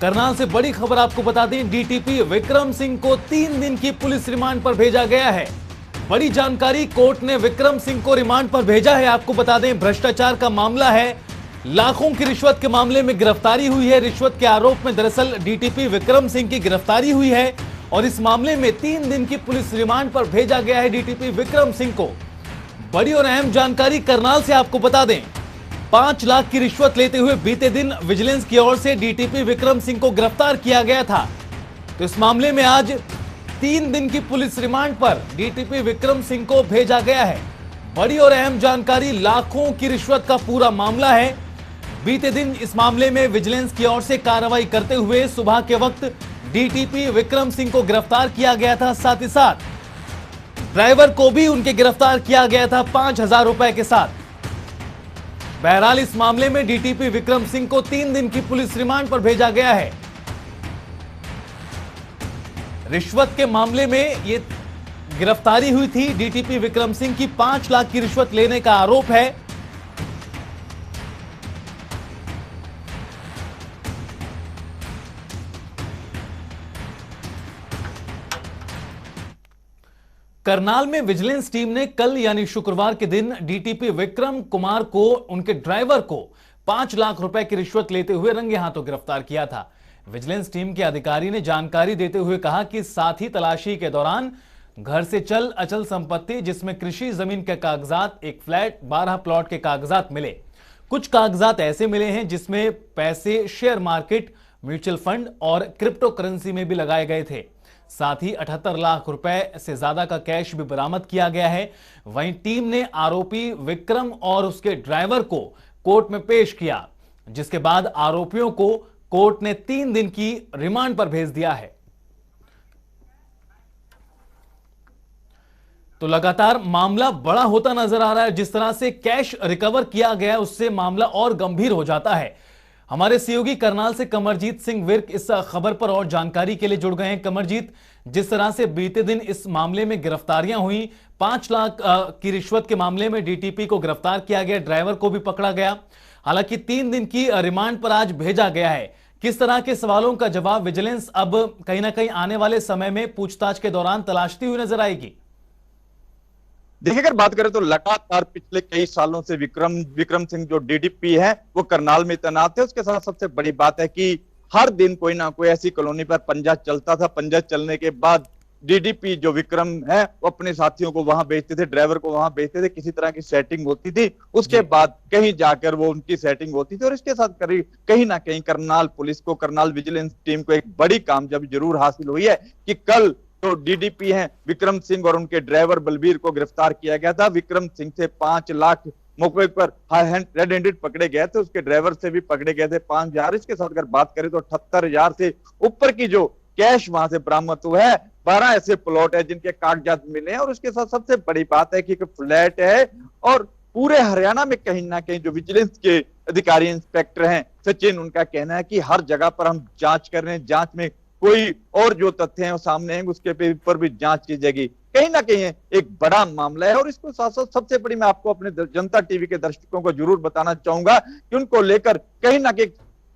करनाल से बड़ी खबर आपको बता दें, डीटीपी विक्रम सिंह को 3 दिन की पुलिस रिमांड पर भेजा गया है। बड़ी जानकारी, कोर्ट ने विक्रम सिंह को रिमांड पर भेजा है। आपको बता दें, भ्रष्टाचार का मामला है, लाखों की रिश्वत के मामले में गिरफ्तारी हुई है। रिश्वत के आरोप में दरअसल डीटीपी विक्रम सिंह की गिरफ्तारी हुई है और इस मामले में 3 दिन की पुलिस रिमांड पर भेजा गया है डीटीपी विक्रम सिंह को। बड़ी और अहम जानकारी करनाल से आपको बता दें, 5 लाख की रिश्वत लेते हुए बीते दिन विजिलेंस की ओर से डीटीपी विक्रम सिंह को गिरफ्तार किया गया था। तो इस मामले में आज 3 दिन की पुलिस रिमांड पर डीटीपी विक्रम सिंह को भेजा गया है। बड़ी और अहम जानकारी, लाखों की रिश्वत का पूरा मामला है। बीते दिन इस मामले में विजिलेंस की ओर से कार्रवाई करते हुए सुबह के वक्त डीटीपी विक्रम सिंह को गिरफ्तार किया गया था। साथ ही साथ ड्राइवर को भी उनके गिरफ्तार किया गया था 5,000 रुपए के साथ। बहरहाल इस मामले में डीटीपी विक्रम सिंह को 3 दिन की पुलिस रिमांड पर भेजा गया है। रिश्वत के मामले में ये गिरफ्तारी हुई थी। डीटीपी विक्रम सिंह की 5 लाख की रिश्वत लेने का आरोप है। करनाल में विजिलेंस टीम ने कल यानी शुक्रवार के दिन डीटीपी विक्रम कुमार को, उनके ड्राइवर को 5 लाख रुपए की रिश्वत लेते हुए रंगे हाथों गिरफ्तार किया था। विजिलेंस टीम के अधिकारी ने जानकारी देते हुए कहा कि साथी तलाशी के दौरान घर से चल अचल संपत्ति जिसमें कृषि जमीन के कागजात, एक फ्लैट, 12 प्लॉट के कागजात मिले। कुछ कागजात ऐसे मिले हैं जिसमें पैसे शेयर मार्केट, म्यूचुअल फंड और क्रिप्टो करेंसी में भी लगाए गए थे। साथ ही 78 लाख रुपए से ज्यादा का कैश भी बरामद किया गया है। वहीं टीम ने आरोपी विक्रम और उसके ड्राइवर को कोर्ट में पेश किया, जिसके बाद आरोपियों को कोर्ट ने 3 दिन की रिमांड पर भेज दिया है। तो लगातार मामला बड़ा होता नजर आ रहा है। जिस तरह से कैश रिकवर किया गया उससे मामला और गंभीर हो जाता है। हमारे सहयोगी करनाल से कमरजीत सिंह विर्क इस खबर पर और जानकारी के लिए जुड़ गए हैं। कमरजीत, जिस तरह से बीते दिन इस मामले में गिरफ्तारियां हुई, 5 लाख की रिश्वत के मामले में डीटीपी को गिरफ्तार किया गया, ड्राइवर को भी पकड़ा गया। हालांकि 3 दिन की रिमांड पर आज भेजा गया है। किस तरह के सवालों का जवाब विजिलेंस अब कहीं ना कहीं आने वाले समय में पूछताछ के दौरान तलाशती हुई नजर आएगी? देखिए, अगर बात करें तो लगातार पिछले कई सालों से विक्रम सिंह जो डीडीपी है वो करनाल में तैनात है। उसके साथ सबसे बड़ी बात है कि हर दिन कोई ना कोई ऐसी कॉलोनी पर पंजा चलता था। पंजा चलने के बाद डीडीपी जो विक्रम है वो अपने साथियों को वहां भेजते थे, ड्राइवर को वहां भेजते थे, किसी तरह की सेटिंग होती थी। उसके बाद कहीं जाकर वो उनकी सेटिंग होती थी और इसके साथ कहीं ना कहीं करनाल पुलिस को, करनाल विजिलेंस टीम को एक बड़ी कामयाबी जरूर हासिल हुई है कि कल तो डीडीपी हैं विक्रम सिंह और उनके ड्राइवर बलबीर को गिरफ्तार किया गया था। विक्रम सिंह से 5 लाख मौके पर रेड हैंडेड पकड़े गए थे। उसके ड्राइवर से भी पकड़े गए थे 5,000। इसके साथ अगर बात करें तो 78,000 से ऊपर की जो कैश वहां से बरामद हुआ है। 12 ऐसे प्लॉट है जिनके कागजात मिले हैं और उसके साथ सबसे बड़ी बात है कि फ्लैट है। और पूरे हरियाणा में कहीं ना कहीं जो विजिलेंस के अधिकारी इंस्पेक्टर हैं सचिन, उनका कहना है कि हर जगह पर हम जांच कर रहे हैं, जांच में कोई और जो तथ्य हैं वो सामने हैं उसके ऊपर भी जांच की जाएगी। कहीं ना कहीं एक बड़ा मामला है। और इसको साथ साथ सबसे बड़ी मैं आपको अपने जनता टीवी के दर्शकों को जरूर बताना चाहूंगा कि उनको लेकर कहीं ना कहीं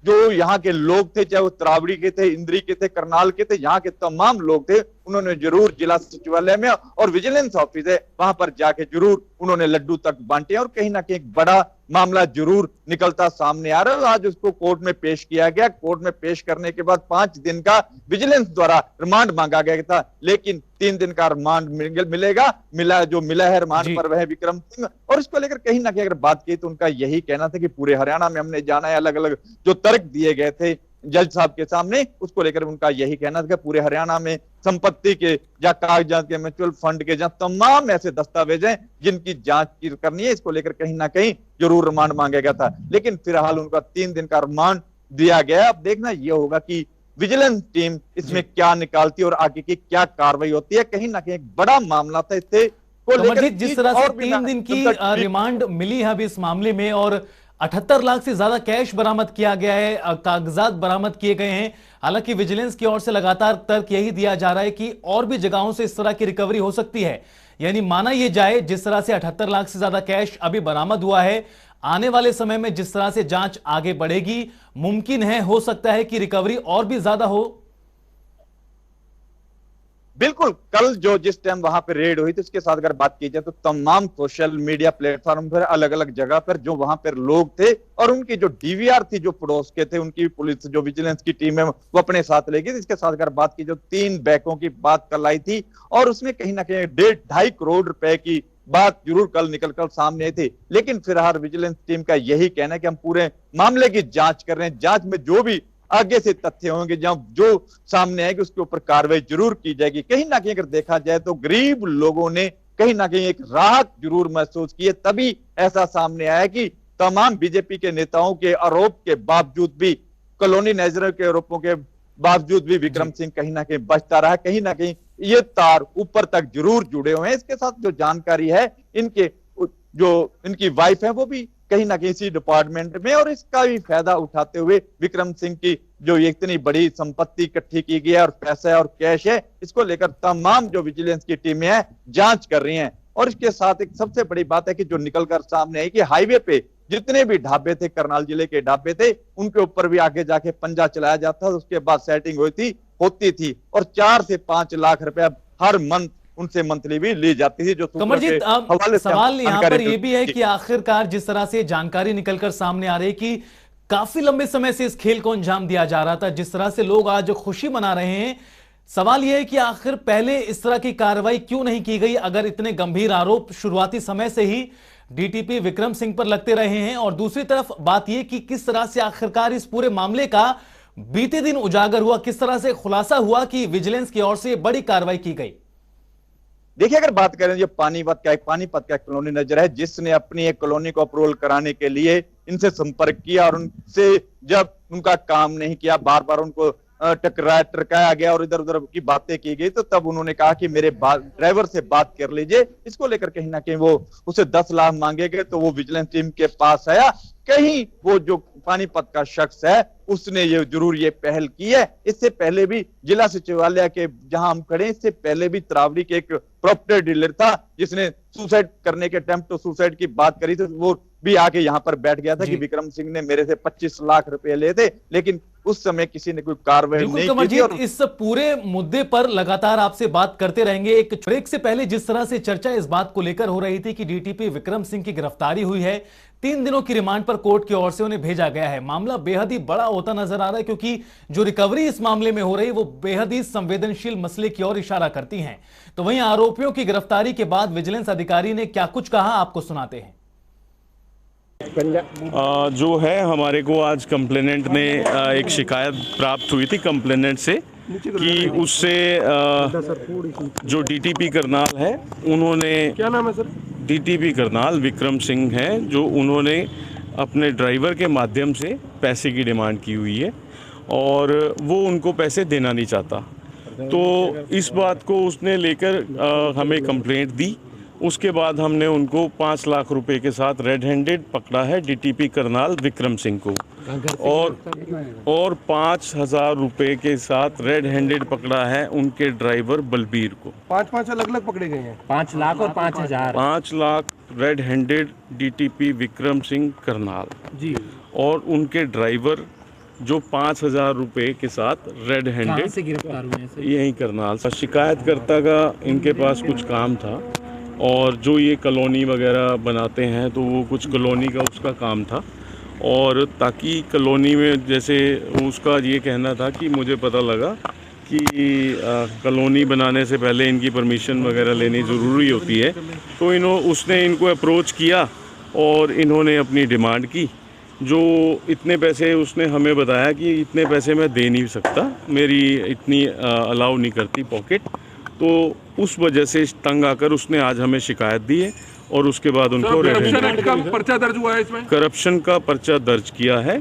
जो यहाँ के लोग थे, चाहे वो त्रावड़ी के थे, इंद्री के थे, करनाल के थे, यहाँ के तमाम लोग थे, उन्होंने जरूर जिला सचिवालय में और विजिलेंस ऑफिस है वहां पर जाके जरूर उन्होंने लड्डू तक बांटे और कहीं ना कहीं एक बड़ा मामला जरूर निकलता सामने आ रहा है। आज उसको कोर्ट में पेश किया गया। कोर्ट में पेश करने के बाद 5 दिन का विजिलेंस द्वारा रिमांड मांगा गया था, लेकिन 3 दिन का रिमांड मिला है रिमांड पर वह विक्रम सिंह। और इसको लेकर कहीं ना कहीं अगर बात की तो उनका यही कहना था कि पूरे हरियाणा में हमने जाना है, अलग अलग जो तर्क दिए गए थे जज साहब के सामने, उसको लेकर उनका यही कहना था कि पूरे हरियाणा में संपत्ति के या कागजात के, म्यूचुअल फंड के, जहां तमाम ऐसे दस्तावेज हैं जिनकी जांच करनी है, इसको लेकर कहीं ना कहीं जरूर रिमांड मांगा गया था। लेकिन फिलहाल उनका 3 दिन का रिमांड दिया गया। अब देखना यह होगा कि विजिलेंस टीम इसमें क्या निकालती है और आगे की क्या कार्रवाई होती है। कहीं ना कहीं एक बड़ा मामला था। इससे जिस तरह से 3 दिन की रिमांड मिली है अभी इस मामले में और 78 लाख से ज्यादा कैश बरामद किया गया है, कागजात बरामद किए गए हैं। हालांकि विजिलेंस की ओर से लगातार तर्क यही दिया जा रहा है कि और भी जगहों से इस तरह की रिकवरी हो सकती है। यानी माना यह जाए जिस तरह से 78 लाख से ज्यादा कैश अभी बरामद हुआ है, आने वाले समय में जिस तरह से जांच आगे बढ़ेगी, मुमकिन है, हो सकता है कि रिकवरी और भी ज्यादा हो। बिल्कुल, कल जो जिस टाइम वहां पे रेड हुई थी उसके साथ अगर बात की जाए तो तमाम सोशल मीडिया प्लेटफॉर्म पर अलग अलग जगह पर जो वहां पर लोग थे और उनकी जो डीवीआर थी जो पड़ोस के थे, उनकी पुलिस जो विजिलेंस की टीम है वो अपने साथ लेगी। इसके साथ अगर बात की जो 3 बैंकों की बात कल आई थी और उसमें कहीं ना कहीं 1.5 करोड़ रुपए की बात जरूर कल निकल कर सामने आई थी। लेकिन फिलहाल विजिलेंस टीम का यही कहना है कि हम पूरे मामले की जांच कर रहे हैं, जांच में जो भी आगे से तथ्य होंगे, जहां जो सामने आएगी उसके ऊपर कार्रवाई जरूर की जाएगी। कहीं ना कहीं अगर देखा जाए तो गरीब लोगों ने कहीं ना कहीं एक राहत जरूर महसूस की है, तभी ऐसा सामने आया कि तमाम बीजेपी के नेताओं के आरोप के बावजूद भी, कॉलोनी नजरों के आरोपों के बावजूद भी विक्रम सिंह कहीं ना कहीं बचता रहा। कहीं ना कहीं ये तार ऊपर तक जरूर जुड़े हुए हैं। इसके साथ जो जानकारी है, इनके जो इनकी वाइफ है वो भी कहीं ना कहीं इसी डिपार्टमेंट में, और इसका भी फायदा उठाते हुए विक्रम सिंह की जो इतनी बड़ी संपत्ति इकट्ठी की गई है और पैसा है और कैश है, इसको लेकर तमाम जो विजिलेंस की टीमें हैं जांच कर रही हैं। और इसके साथ एक सबसे बड़ी बात है कि जो निकलकर सामने आई कि हाईवे पे जितने भी ढाबे थे, करनाल जिले के ढाबे थे, उनके ऊपर भी आगे जाके पंजा चलाया जाता था, उसके बाद सेटिंग होती थी और 4 से 5 लाख रुपया हर मंथ उनसे मंथली भी ली जाती थी। जो कमरजीत, सवाल यहां पर यह भी है कि आखिरकार जिस तरह से जानकारी निकलकर सामने आ रही है कि काफी लंबे समय से इस खेल को अंजाम दिया जा रहा था, जिस तरह से लोग आज खुशी मना रहे हैं, सवाल यह है कि आखिर पहले इस तरह की कार्रवाई क्यों नहीं की गई, अगर इतने गंभीर आरोप शुरुआती समय से ही डीटीपी विक्रम सिंह पर लगते रहे हैं। और दूसरी तरफ बात यह कि किस तरह से आखिरकार इस पूरे मामले का बीते दिन उजागर हुआ, किस तरह से खुलासा हुआ कि विजिलेंस की ओर से बड़ी कार्रवाई की गई। देखिए, अगर बात करें जो पानीपत का एक कॉलोनी नजर है, जिसने अपनी एक कॉलोनी को अप्रूवल कराने के लिए इनसे संपर्क किया और उनसे जब उनका काम नहीं किया, बार बार उनको टरकाया गया और इधर उधर की बातें की गई, तो तब उन्होंने कहा कि मेरे ड्राइवर से बात कर लीजिए। इसको लेकर कहीं ना कहीं वो उसे 10 लाख मांगे गए, तो वो विजिलेंस टीम के पास आया। कहीं वो जो पानीपत का शख्स है उसने ये जरूर ये पहल की है। इससे पहले भी जिला सचिवालय के जहां हम खड़े, इससे पहले भी त्रावड़ी के एक प्रॉपर्टी डीलर था जिसने सुसाइड करने के अटेम्प्ट टू सुसाइड की बात करी थी, वो भी आके यहां पर बैठ गया था कि विक्रम सिंह ने मेरे से 25 लाख रुपए लिए थे, लेकिन उस समय किसी ने कोई कार्रवाई नहीं की थी। और इस पूरे मुद्दे पर लगातार आपसे बात करते रहेंगे। एक ब्रेक से पहले जिस तरह से चर्चा इस बात को लेकर हो रही थी कि डीटीपी विक्रम सिंह की गिरफ्तारी हुई है, 3 दिनों की रिमांड पर कोर्ट की ओर से उन्हें भेजा गया है, मामला बेहद ही बड़ा होता नजर आ रहा है, क्योंकि जो रिकवरी इस मामले में हो रही है वो बेहद ही संवेदनशील मसले की ओर इशारा करती है। तो वहीं आरोपियों की गिरफ्तारी के बाद विजिलेंस अधिकारी ने क्या कुछ कहा, आपको सुनाते हैं। जो है, हमारे को आज कंप्लेनेंट ने एक शिकायत प्राप्त हुई थी कंप्लेनेंट से कि उससे जो डीटीपी करनाल है, उन्होंने, क्या नाम है सर? डीटीपी करनाल विक्रम सिंह है, जो उन्होंने अपने ड्राइवर के माध्यम से पैसे की डिमांड की हुई है और वो उनको पैसे देना नहीं चाहता। तो इस बात को उसने लेकर हमें कंप्लेंट दी। उसके बाद हमने उनको 5 लाख रुपए के साथ रेड हैंडेड पकड़ा है डीटीपी करनाल विक्रम सिंह को, और 5,000 रुपए के साथ रेड हैंडेड पकड़ा है उनके ड्राइवर बलबीर को। 5 अलग अलग पकड़े गए हैं, 5 लाख और 5,000। 5 lakh red handed DTP Vikram Singh Karnal ji, और उनके ड्राइवर जो 5,000 रुपए के साथ रेड हैंडेड से गिरफ्तार हुए हैं। यही करनाल। शिकायतकर्ता का इनके पास कुछ काम था और जो ये कॉलोनी वगैरह बनाते हैं, तो वो कुछ कॉलोनी का उसका काम था, और ताकि कॉलोनी में, जैसे उसका ये कहना था कि मुझे पता लगा कि कॉलोनी बनाने से पहले इनकी परमिशन वगैरह लेनी ज़रूरी होती है, तो उसने इनको अप्रोच किया और इन्होंने अपनी डिमांड की। जो इतने पैसे उसने हमें बताया कि इतने पैसे मैं दे नहीं सकता, मेरी इतनी अलाउ नहीं करती पॉकेट, तो उस वजह से तंग आकर उसने आज हमें शिकायत दी है और उसके बाद उनको पर्चा दर्ज हुआ है, इसमें करप्शन का पर्चा दर्ज किया है।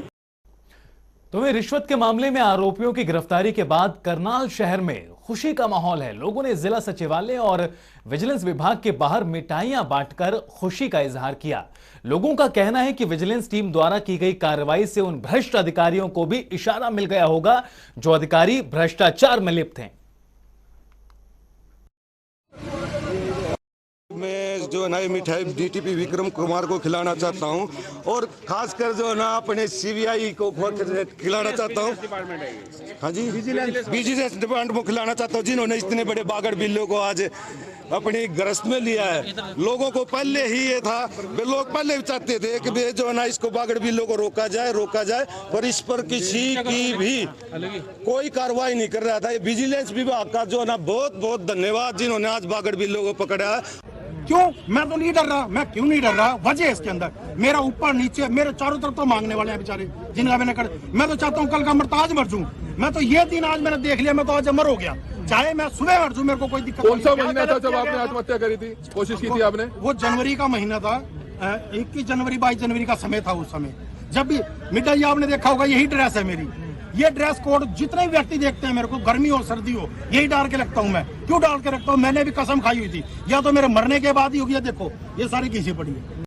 तो रिश्वत के मामले में आरोपियों की गिरफ्तारी के बाद करनाल शहर में खुशी का माहौल है। लोगों ने जिला सचिवालय और विजिलेंस विभाग के बाहर मिठाइयां बांटकर खुशी का इजहार किया। लोगों का कहना है कि विजिलेंस टीम द्वारा की गई कार्रवाई से उन भ्रष्ट अधिकारियों को भी इशारा मिल गया होगा जो अधिकारी भ्रष्टाचार में लिप्त हैं। मैं जो है ना ये मिठाई डीटीपी विक्रम कुमार को खिलाना चाहता हूं और खासकर जो है ना अपने सीबीआई को खिलाना चाहता हूं। हाँ जी, विजिलेंस डिपार्टमेंट को खिलाना चाहता हूं जिन्होंने इतने बड़े बागड़ बिल्लों को आज अपनी गिरफ्त में लिया है। लोगों को पहले ही ये था, लोग पहले भी चाहते थे कि जो है ना इसको बागड़ बिल्लों को रोका जाए, पर इस पर किसी की भी कोई कार्रवाई नहीं कर रहा था। ये विजिलेंस विभाग का जो है ना बहुत बहुत धन्यवाद जिन्होंने आज बागड़ बिल्लों को पकड़ा है। क्यों? मैं तो नहीं डर रहा। मैं क्यों नहीं डर रहा? वजह है इसके अंदर, मेरा ऊपर नीचे मेरे चारों तरफ तो मांगने वाले हैं बेचारे जिनका मैंने कर। मैं तो चाहता हूँ कल का मरता आज मर जाऊं। मैं तो ये दिन आज मैंने देख लिया, मैं तो आज अमर हो गया। चाहे मैं सुबह मर जाऊं, मेरे को कोई दिक्कत नहीं। कौन सा महीना था जब आपने आत्महत्या करी थी, कोशिश की थी आपने? वो जनवरी का महीना था, 21 जनवरी 22 जनवरी का समय था। उस समय जब भी मिठाई आपने देखा होगा, यही ड्रेस है मेरी। ये ड्रेस कोड जितने भी व्यक्ति देखते हैं मेरे को, गर्मी हो सर्दी हो, यही डाल के रखता हूँ मैं। क्यों डाल के रखता हूँ? मैंने भी कसम खाई हुई थी, या तो मेरे मरने के बाद ही होगी। देखो ये सारी घिसी पड़ी है।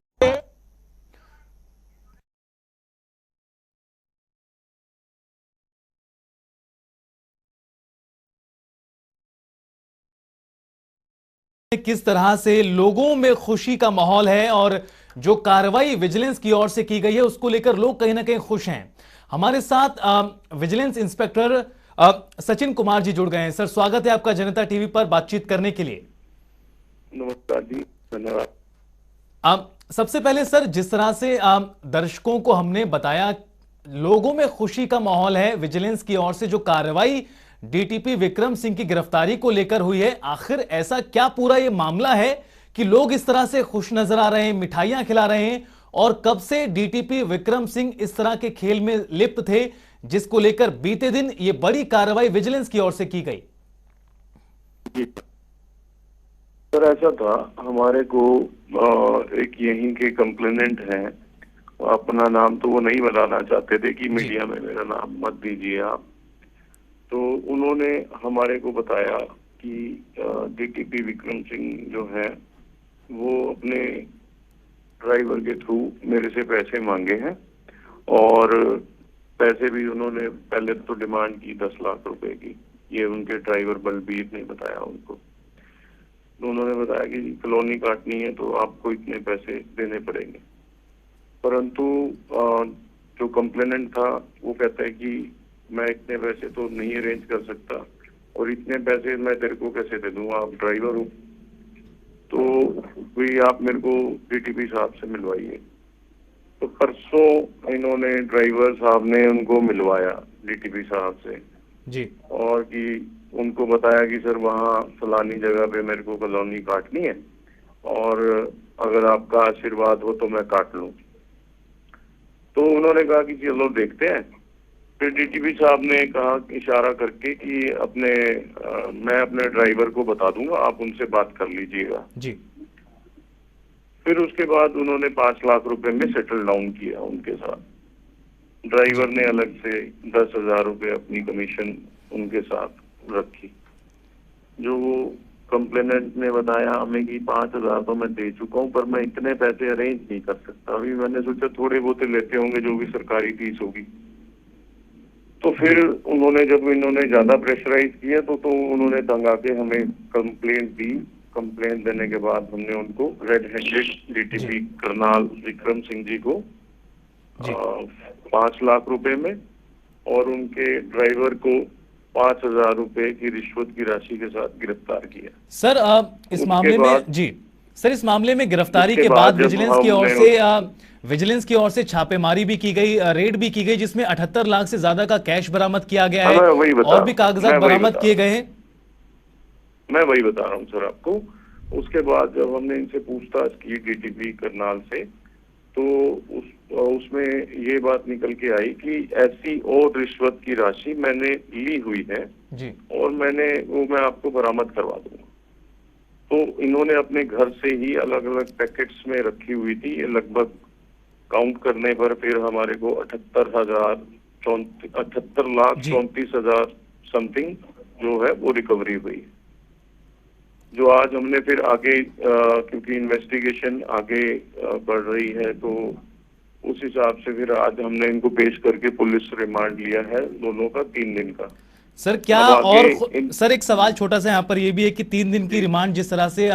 किस तरह से लोगों में खुशी का माहौल है और जो कार्रवाई विजिलेंस की ओर से की गई है उसको लेकर लोग कहीं ना कहीं खुश हैं। हमारे साथ विजिलेंस इंस्पेक्टर सचिन कुमार जी जुड़ गए हैं। सर, स्वागत है आपका जनता टीवी पर बातचीत करने के लिए। नमस्कार जी, धन्यवाद। सबसे पहले सर, जिस तरह से दर्शकों को हमने बताया, लोगों में खुशी का माहौल है। विजिलेंस की ओर से जो कार्रवाई डीटीपी विक्रम सिंह की गिरफ्तारी को लेकर हुई है, आखिर ऐसा क्या पूरा ये मामला है कि लोग इस तरह से खुश नजर आ रहे हैं, मिठाइयां खिला रहे हैं? और कब से डीटीपी विक्रम सिंह इस तरह के खेल में लिप्त थे जिसको लेकर बीते दिन ये बड़ी कार्रवाई विजिलेंस की ओर से की गई? सर, ऐसा था, हमारे को एक यहीं के कंप्लेनेंट हैं, अपना नाम तो वो नहीं बताना चाहते थे कि मीडिया में मेरा नाम मत दीजिए आप। तो उन्होंने हमारे को बताया कि डीटीपी विक्रम सिंह जो है वो अपने ड्राइवर के थ्रू मेरे से पैसे मांगे हैं और पैसे भी उन्होंने पहले तो डिमांड की 10 लाख रुपए की। ये उनके ड्राइवर बलबीर ने बताया उनको। तो उन्होंने बताया कि कॉलोनी काटनी है तो आपको इतने पैसे देने पड़ेंगे। परंतु जो कंप्लेनेंट था वो कहता है कि मैं इतने पैसे तो नहीं अरेंज कर सकता और इतने पैसे मैं तेरे को कैसे दे दूंगा, आप ड्राइवर हो। तो कोई आप मेरे को डीटीपी साहब से मिलवाइए। तो परसों इन्होंने ड्राइवर साहब ने उनको मिलवाया डीटीपी साहब से जी, और कि उनको बताया कि सर वहाँ फलानी जगह पे मेरे को कॉलोनी काटनी है और अगर आपका आशीर्वाद हो तो मैं काट लूं। तो उन्होंने कहा कि चलो देखते हैं। फिर डीटीपी साहब ने कहा, इशारा करके कि मैं अपने ड्राइवर को बता दूंगा, आप उनसे बात कर लीजिएगा जी। फिर उसके बाद उन्होंने 5 लाख रुपए में सेटल डाउन किया उनके साथ। ड्राइवर ने अलग से 10,000 रुपए अपनी कमीशन उनके साथ रखी। जो वो कंप्लेनेंट ने बताया हमें कि 5,000 तो मैं दे चुका हूँ, पर मैं इतने पैसे अरेंज नहीं कर सकता। अभी मैंने सोचा थोड़े बहुत लेते होंगे जो भी सरकारी फीस होगी। तो फिर इन्होंने ज्यादा प्रेशराइज किया तो उन्होंने तंग आके हमें कंप्लेंट दी। कंप्लेंट देने के बाद हमने उनको red handed DTP Karnal Vikram Singh ji को 5 लाख रुपए में और उनके ड्राइवर को 5,000 रुपए की रिश्वत की राशि के साथ गिरफ्तार किया। सर, इस मामले में जी सर, इस मामले में गिरफ्तारी के बाद विजिलेंस की ओर से छापेमारी भी की गई, रेड भी की गई, जिसमें 78 लाख से ज्यादा का कैश बरामद किया गया है और भी कागजात बरामद किए गए हैं। मैं वही बता रहा हूँ सर आपको। उसके बाद जब हमने इनसे पूछताछ की डीटीपी करनाल से, तो उसमें ये बात निकल के आई कि ऐसी और रिश्वत की राशि मैंने ली हुई है जी, और मैं आपको बरामद करवा दूंगा। तो इन्होंने अपने घर से ही अलग अलग पैकेट्स में रखी हुई थी। ये लगभग काउंट करने पर फिर हमारे को 78 लाख 34,000 समथिंग जो है वो रिकवरी हुई, जो आज हमने फिर आगे क्योंकि इन्वेस्टिगेशन आगे बढ़ रही है तो उस हिसाब से फिर आज हमने इनको पेश करके पुलिस रिमांड लिया है दोनों का 3 दिन का। सर क्या और सर एक सवाल छोटा सा यहाँ पर ये भी है कि 3 दिन की रिमांड, जिस तरह से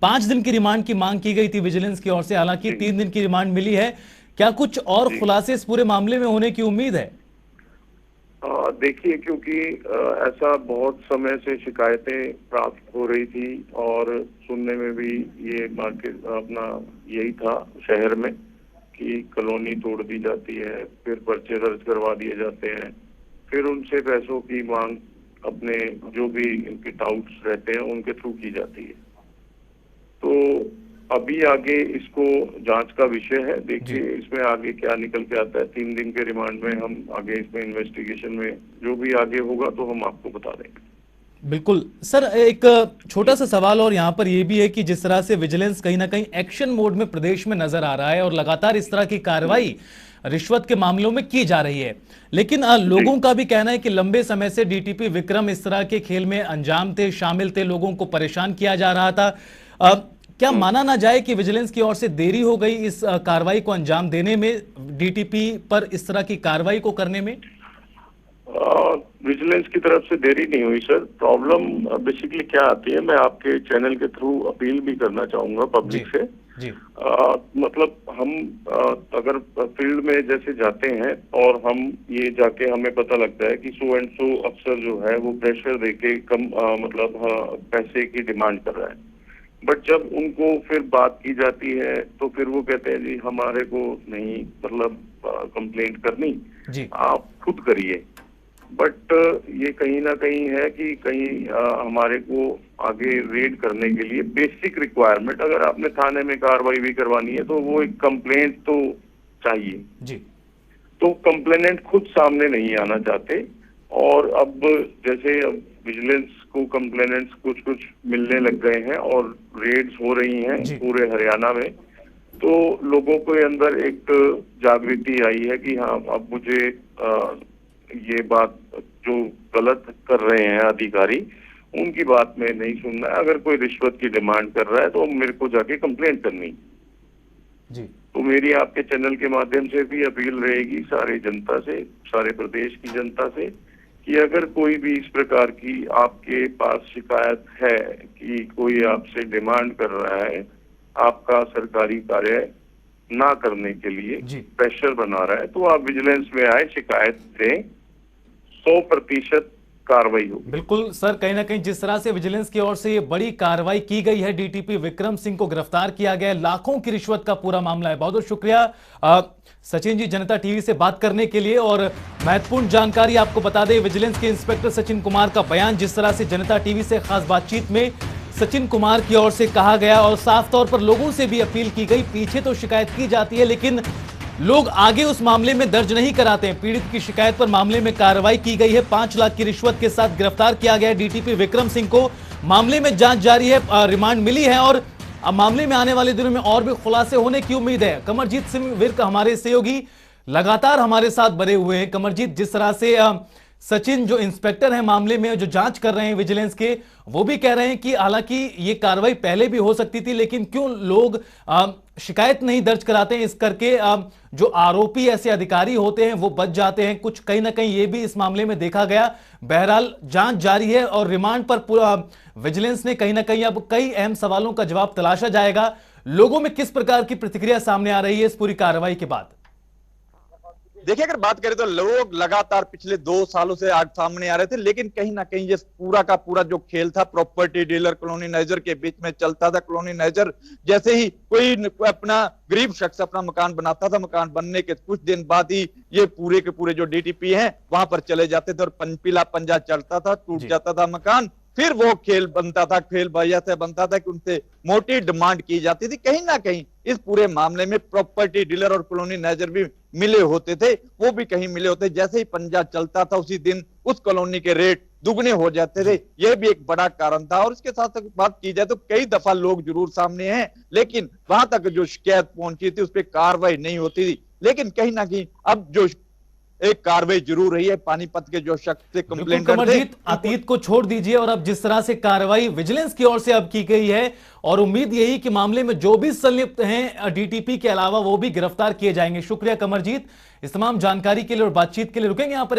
5 दिन की रिमांड की मांग की गई थी विजिलेंस की ओर से, हालांकि 3 दिन की रिमांड मिली है, क्या कुछ और खुलासे इस पूरे मामले में होने की उम्मीद है? देखिए, क्योंकि ऐसा बहुत समय से शिकायतें प्राप्त हो रही थी और सुनने में भी ये मार्केट अपना यही था शहर में कि कॉलोनी तोड़ दी जाती है, फिर पर्चे दर्ज करवा दिए जाते हैं, फिर उनसे पैसों की मांग अपने जो भी इनके डाउट्स रहते हैं उनके थ्रू की जाती है। तो अभी आगे इसको जांच का विषय है, देखिए इसमें आगे क्या निकल के आता है। 3 दिन के रिमांड में हम आगे इसमें इन्वेस्टिगेशन में जो भी आगे होगा तो हम आपको बता देंगे। बिल्कुल सर, एक छोटा सा सवाल और यहाँ पर यह भी है कि जिस तरह से विजिलेंस कहीं ना कहीं एक्शन मोड में प्रदेश में नजर आ रहा है और लगातार इस तरह की कार्रवाई रिश्वत के मामलों में की जा रही है, लेकिन लोगों का भी कहना है कि लंबे समय से डीटीपी विक्रम इस तरह के खेल में अंजाम थे, शामिल थे, लोगों को परेशान किया जा रहा था। क्या माना ना जाए कि विजिलेंस की ओर से देरी हो गई इस कार्रवाई को अंजाम देने में, डीटीपी पर इस तरह की कार्रवाई को करने में? विजिलेंस की तरफ से देरी नहीं हुई सर। प्रॉब्लम बेसिकली क्या आती है, मैं आपके चैनल के थ्रू अपील भी करना चाहूंगा पब्लिक से। मतलब हम अगर फील्ड में जैसे जाते हैं और हम ये जाके हमें पता लगता है कि सो एंड सो अफसर जो है वो प्रेशर देके कम पैसे की डिमांड कर रहा है, बट जब उनको फिर बात की जाती है तो फिर वो कहते हैं जी हमारे को नहीं कंप्लेंट करनी, आप खुद करिए। बट ये कहीं ना कहीं है कि कहीं हमारे को आगे रेड करने के लिए बेसिक रिक्वायरमेंट, अगर आपने थाने में कार्रवाई भी करवानी है तो वो एक कंप्लेंट तो चाहिए जी। तो कंप्लेनेंट खुद सामने नहीं आना चाहते, और अब जैसे अब विजिलेंस को कंप्लेनेंट्स कुछ मिलने लग गए हैं और रेड्स हो रही हैं पूरे हरियाणा में, तो लोगों के अंदर एक जागृति आई है कि हाँ अब मुझे ये बात जो गलत कर रहे हैं अधिकारी उनकी बात में नहीं सुनना है। अगर कोई रिश्वत की डिमांड कर रहा है तो मेरे को जाके कंप्लेंट करनी जी। तो मेरी आपके चैनल के माध्यम से भी अपील रहेगी सारे जनता से, सारे प्रदेश की जनता से, कि अगर कोई भी इस प्रकार की आपके पास शिकायत है कि कोई आपसे डिमांड कर रहा है, आपका सरकारी कार्य ना करने के लिए प्रेशर बना रहा है, तो आप विजिलेंस में आए, शिकायत दें, 100% कार्रवाई होगी। बिल्कुल सर, कहीं ना कहीं जिस तरह से विजिलेंस की ओर से ये बड़ी कार्रवाई की गई है, डीटीपी विक्रम सिंह को गिरफ्तार किया गया है, लाखों की रिश्वत का पूरा मामला है। बहुत बहुत शुक्रिया सचिन जी जनता टीवी से बात करने के लिए। और महत्वपूर्ण जानकारी आपको बता दें, विजिलेंस के इंस्पेक्टर सचिन कुमार का बयान, जिस तरह से जनता टीवी से खास बातचीत में सचिन कुमार की ओर से कहा गया और साफ तौर पर लोगों से भी अपील की गई, पीछे तो शिकायत की जाती है लेकिन लोग आगे उस मामले में दर्ज नहीं कराते हैं। पीड़ित की शिकायत पर मामले में कार्रवाई की गई है, 5 लाख की रिश्वत के साथ गिरफ्तार किया गया है डीटीपी विक्रम सिंह को। मामले में जांच जारी है, रिमांड मिली है और अब मामले में आने वाले दिनों में और भी खुलासे होने की उम्मीद है। कमरजीत सिंह विर्क हमारे सहयोगी लगातार हमारे साथ बने हुए हैं। कमरजीत, जिस तरह से सचिन जो इंस्पेक्टर हैं मामले में जो जांच कर रहे हैं विजिलेंस के, वो भी कह रहे हैं कि हालांकि ये कार्रवाई पहले भी हो सकती थी लेकिन क्यों लोग शिकायत नहीं दर्ज कराते हैं, इस करके जो आरोपी ऐसे अधिकारी होते हैं वो बच जाते हैं। कुछ कहीं ना कहीं ये भी इस मामले में देखा गया। बहरहाल जांच जारी है और रिमांड पर पूरा विजिलेंस ने कहीं ना कहीं अब कई अहम सवालों का जवाब तलाशा जाएगा। लोगों में किस प्रकार की प्रतिक्रिया सामने आ रही है इस पूरी कार्रवाई के बाद? देखिए, अगर बात करें तो लोग लगातार पिछले 2 सालों से आज सामने आ रहे थे, लेकिन कहीं ना कहीं ये पूरा का पूरा जो खेल था प्रॉपर्टी डीलर कॉलोनाइजर के बीच में चलता था। कॉलोनाइजर जैसे ही कोई अपना गरीब शख्स अपना मकान बनाता था, मकान बनने के कुछ दिन बाद ही ये पूरे के पूरे जो डीटीपी हैं वहां पर चले जाते थे और पीला पंजा चलता था, टूट जाता था मकान। फिर वो खेल बनता था, खेल वजह से बनता था कि उनसे मोटी डिमांड की जाती थी। कहीं ना कहीं इस पूरे मामले में प्रॉपर्टी डीलर और कॉलोनाइजर भी मिले होते थे, वो भी कहीं मिले होते। जैसे ही पंजा चलता था उसी दिन उस कॉलोनी के रेट दुगने हो जाते थे, यह भी एक बड़ा कारण था। और इसके साथ बात की जाए तो कई दफा लोग जरूर सामने हैं, लेकिन वहां तक जो शिकायत पहुंची थी उस पर कार्रवाई नहीं होती थी। लेकिन कहीं ना कहीं अब जो एक कार्रवाई जरूर रही है। पानीपत के जो शख्स से कंप्लेंट थे, कमरजीत, अतीत को छोड़ दीजिए और अब जिस तरह से कार्रवाई विजिलेंस की ओर से अब की गई है और उम्मीद यही कि मामले में जो भी संलिप्त हैं डीटीपी के अलावा वो भी गिरफ्तार किए जाएंगे। शुक्रिया कमरजीत, इस तमाम जानकारी के लिए और बातचीत के लिए। रुकेंगे यहां पर एक